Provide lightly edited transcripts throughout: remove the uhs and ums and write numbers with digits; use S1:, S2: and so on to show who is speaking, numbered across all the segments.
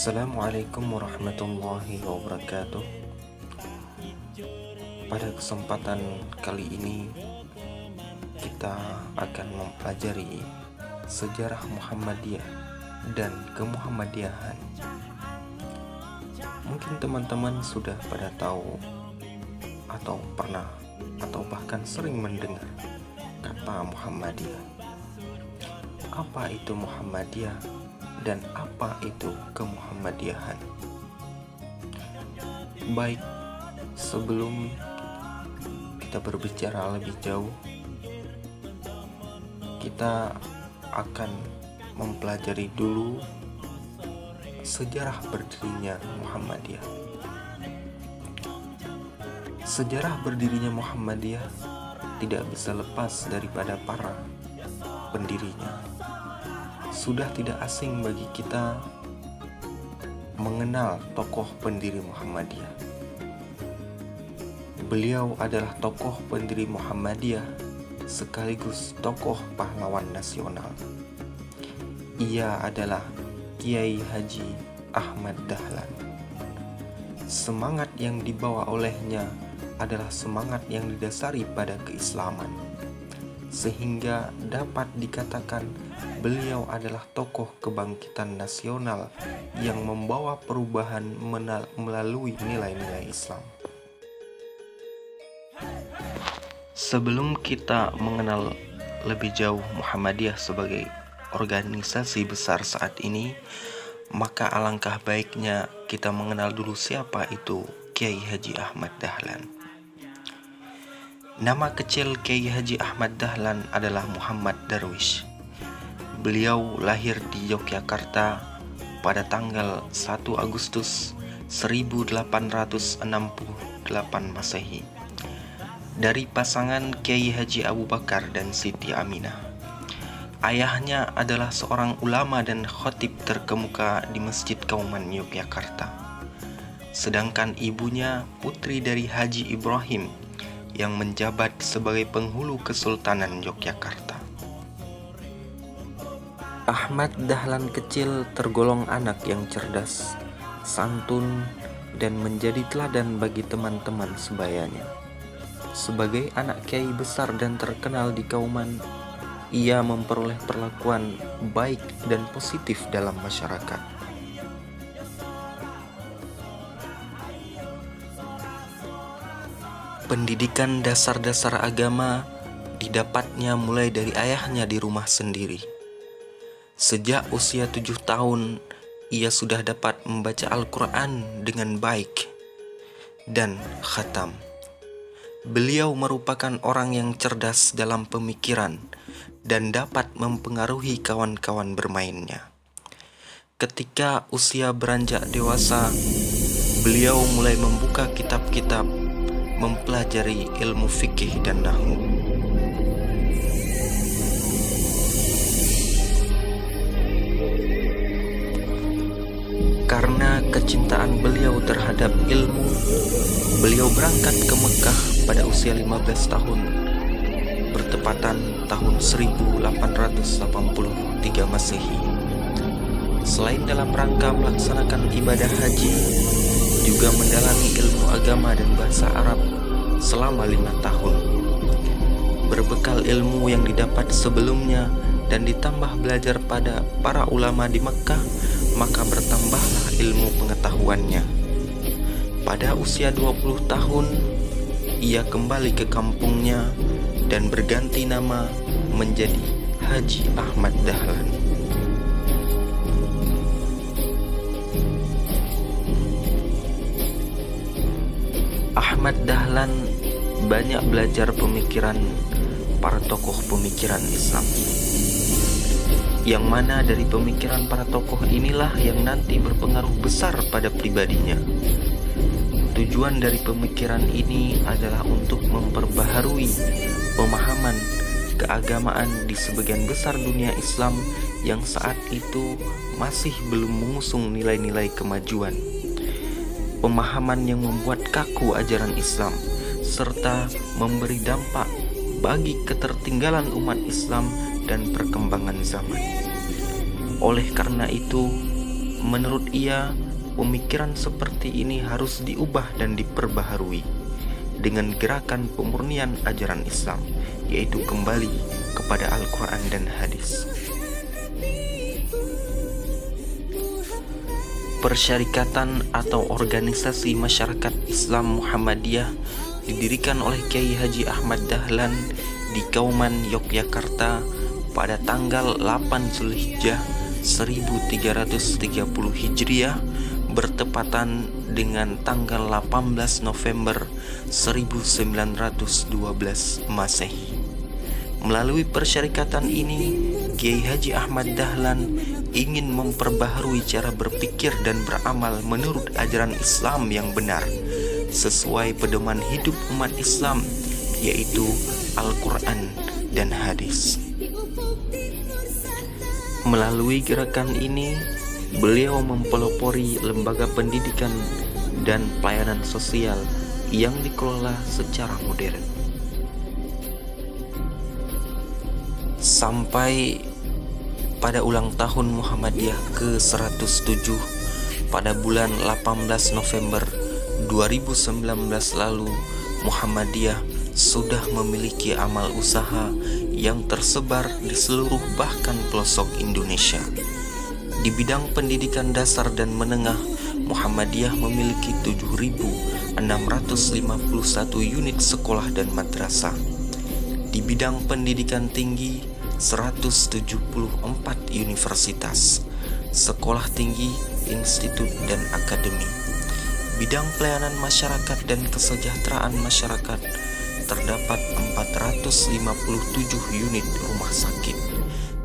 S1: Assalamualaikum warahmatullahi wabarakatuh. Pada kesempatan kali ini kita akan mempelajari sejarah Muhammadiyah dan kemuhammadiyahan. Mungkin teman-teman sudah pada tahu atau pernah atau bahkan sering mendengar kata Muhammadiyah. Apa itu Muhammadiyah dan apa itu kemuhammadiyahan? Baik, sebelum kita berbicara lebih jauh, kita akan mempelajari dulu sejarah berdirinya Muhammadiyah. Sejarah berdirinya Muhammadiyah tidak bisa lepas daripada para pendirinya. Sudah tidak asing bagi kita mengenal tokoh pendiri Muhammadiyah. Beliau adalah tokoh pendiri Muhammadiyah sekaligus tokoh pahlawan nasional. Ia adalah Kiai Haji Ahmad Dahlan. Semangat yang dibawa olehnya adalah semangat yang didasari pada keislaman, sehingga dapat dikatakan beliau adalah tokoh kebangkitan nasional yang membawa perubahan melalui nilai-nilai Islam. Sebelum kita mengenal lebih jauh Muhammadiyah sebagai organisasi besar saat ini, maka alangkah baiknya kita mengenal dulu siapa itu Kiai Haji Ahmad Dahlan. Nama kecil Kiai Haji Ahmad Dahlan adalah Muhammad Darwish. Beliau lahir di Yogyakarta pada tanggal 1 Agustus 1868 Masehi dari pasangan Kiai Haji Abu Bakar dan Siti Aminah. Ayahnya adalah seorang ulama dan khatib terkemuka di Masjid Kauman Yogyakarta. Sedangkan ibunya putri dari Haji Ibrahim yang menjabat sebagai penghulu Kesultanan Yogyakarta. Ahmad Dahlan kecil tergolong anak yang cerdas, santun, dan menjadi teladan bagi teman-teman sebayanya. Sebagai anak kiai besar dan terkenal di Kauman, ia memperoleh perlakuan baik dan positif dalam masyarakat. Pendidikan dasar-dasar agama didapatnya mulai dari ayahnya di rumah sendiri. Sejak usia 7 tahun, ia sudah dapat membaca Al-Quran dengan baik dan khatam. Beliau merupakan orang yang cerdas dalam pemikiran dan dapat mempengaruhi kawan-kawan bermainnya. Ketika usia beranjak dewasa, beliau mulai membuka kitab-kitab, mempelajari ilmu fikih dan nahwu. Karena kecintaan beliau terhadap ilmu, beliau berangkat ke Mekah pada usia 15 tahun, bertepatan tahun 1883 Masehi. Selain dalam rangka melaksanakan ibadah haji, juga mendalami ilmu agama dan bahasa Arab selama 5 tahun. Berbekal ilmu yang didapat sebelumnya dan ditambah belajar pada para ulama di Mekah, maka bertambahlah ilmu pengetahuannya. Pada usia 20 tahun, ia kembali ke kampungnya dan berganti nama menjadi Haji Ahmad Dahlan. Ahmad Dahlan banyak belajar pemikiran para tokoh pemikiran Islam, yang mana dari pemikiran para tokoh inilah yang nanti berpengaruh besar pada pribadinya. Tujuan dari pemikiran ini adalah untuk memperbaharui pemahaman keagamaan di sebagian besar dunia Islam yang saat itu masih belum mengusung nilai-nilai kemajuan. Pemahaman yang membuat kaku ajaran Islam serta memberi dampak bagi ketertinggalan umat Islam dan perkembangan zaman. Oleh karena itu, Menurut ia, pemikiran seperti ini harus diubah dan diperbaharui dengan gerakan pemurnian ajaran Islam, yaitu kembali kepada Al-Quran dan hadis. Persyarikatan atau organisasi masyarakat Islam Muhammadiyah didirikan oleh Kiai Haji Ahmad Dahlan di Kauman, Yogyakarta pada tanggal 8 Zulhijjah 1330 Hijriah bertepatan dengan tanggal 18 November 1912 Masehi. Melalui persyarikatan ini, Kiai Haji Ahmad Dahlan ingin memperbaharui cara berpikir dan beramal menurut ajaran Islam yang benar, sesuai pedoman hidup umat Islam, yaitu Al-Quran dan hadis. Melalui gerakan ini, beliau mempelopori lembaga pendidikan dan pelayanan sosial yang dikelola secara modern. Sampai pada ulang tahun Muhammadiyah ke-107 pada bulan 18 November 2019 lalu, Muhammadiyah sudah memiliki amal usaha yang tersebar di seluruh bahkan pelosok Indonesia. Di bidang pendidikan dasar dan menengah, Muhammadiyah memiliki 7.651 unit sekolah dan madrasah. Di bidang pendidikan tinggi, 174 universitas, sekolah tinggi, institut, dan akademi. Bidang pelayanan masyarakat dan kesejahteraan masyarakat, terdapat 457 unit rumah sakit,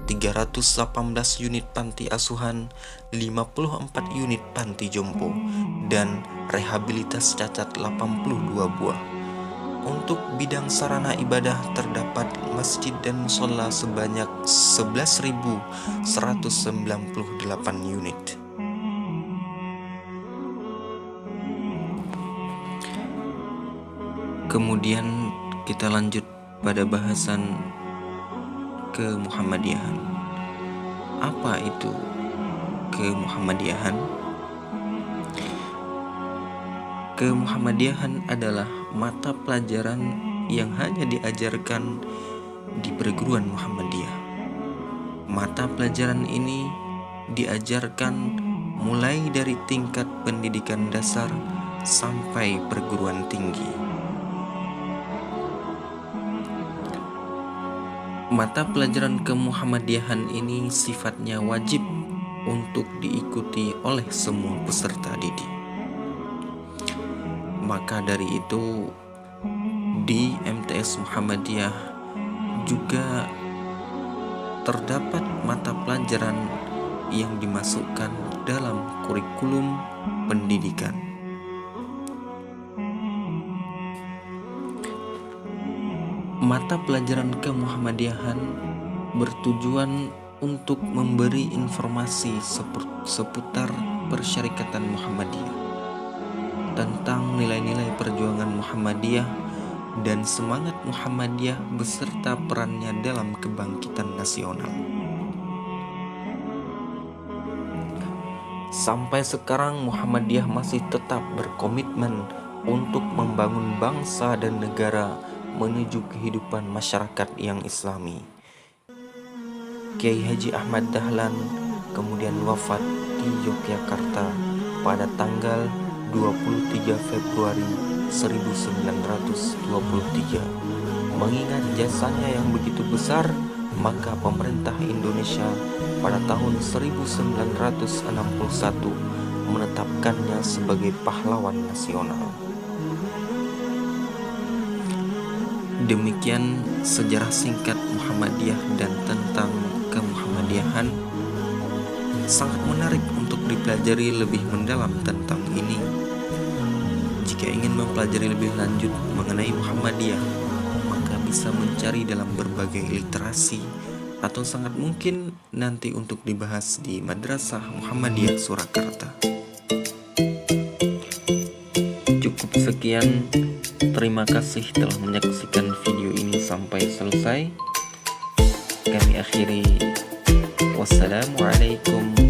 S1: 318 unit panti asuhan, 54 unit panti jompo, dan rehabilitas cacat 82 buah. Untuk bidang sarana ibadah terdapat masjid dan mushola sebanyak 11.198 unit. Kemudian kita lanjut pada bahasan kemuhammadiyahan. Apa itu kemuhammadiyahan? Kemuhammadiyahan adalah mata pelajaran yang hanya diajarkan di perguruan Muhammadiyah. Mata pelajaran ini diajarkan mulai dari tingkat pendidikan dasar sampai perguruan tinggi. Mata pelajaran kemuhammadiyahan ini sifatnya wajib untuk diikuti oleh semua peserta didik. Maka dari itu, di MTS Muhammadiyah juga terdapat mata pelajaran yang dimasukkan dalam kurikulum pendidikan. Mata pelajaran kemuhammadiyahan bertujuan untuk memberi informasi seputar persyarikatan Muhammadiyah, tentang nilai-nilai perjuangan Muhammadiyah dan semangat Muhammadiyah beserta perannya dalam kebangkitan nasional. Sampai sekarang Muhammadiyah masih tetap berkomitmen untuk membangun bangsa dan negara menuju kehidupan masyarakat yang islami. Kiai Haji Ahmad Dahlan kemudian wafat di Yogyakarta pada tanggal 23 Februari 1923. Mengingat jasanya yang begitu besar, maka pemerintah Indonesia pada tahun 1961 menetapkannya sebagai pahlawan nasional. Demikian sejarah singkat Muhammadiyah dan tentang kemuhammadiyahan. Sangat menarik untuk dipelajari lebih mendalam tentang ini. Jika ingin mempelajari lebih lanjut mengenai Muhammadiyah, maka bisa mencari dalam berbagai literasi atau sangat mungkin nanti untuk dibahas di Madrasah Muhammadiyah Surakarta. Cukup sekian, terima kasih telah menyaksikan video ini sampai selesai. Kami akhiri, wassalamualaikum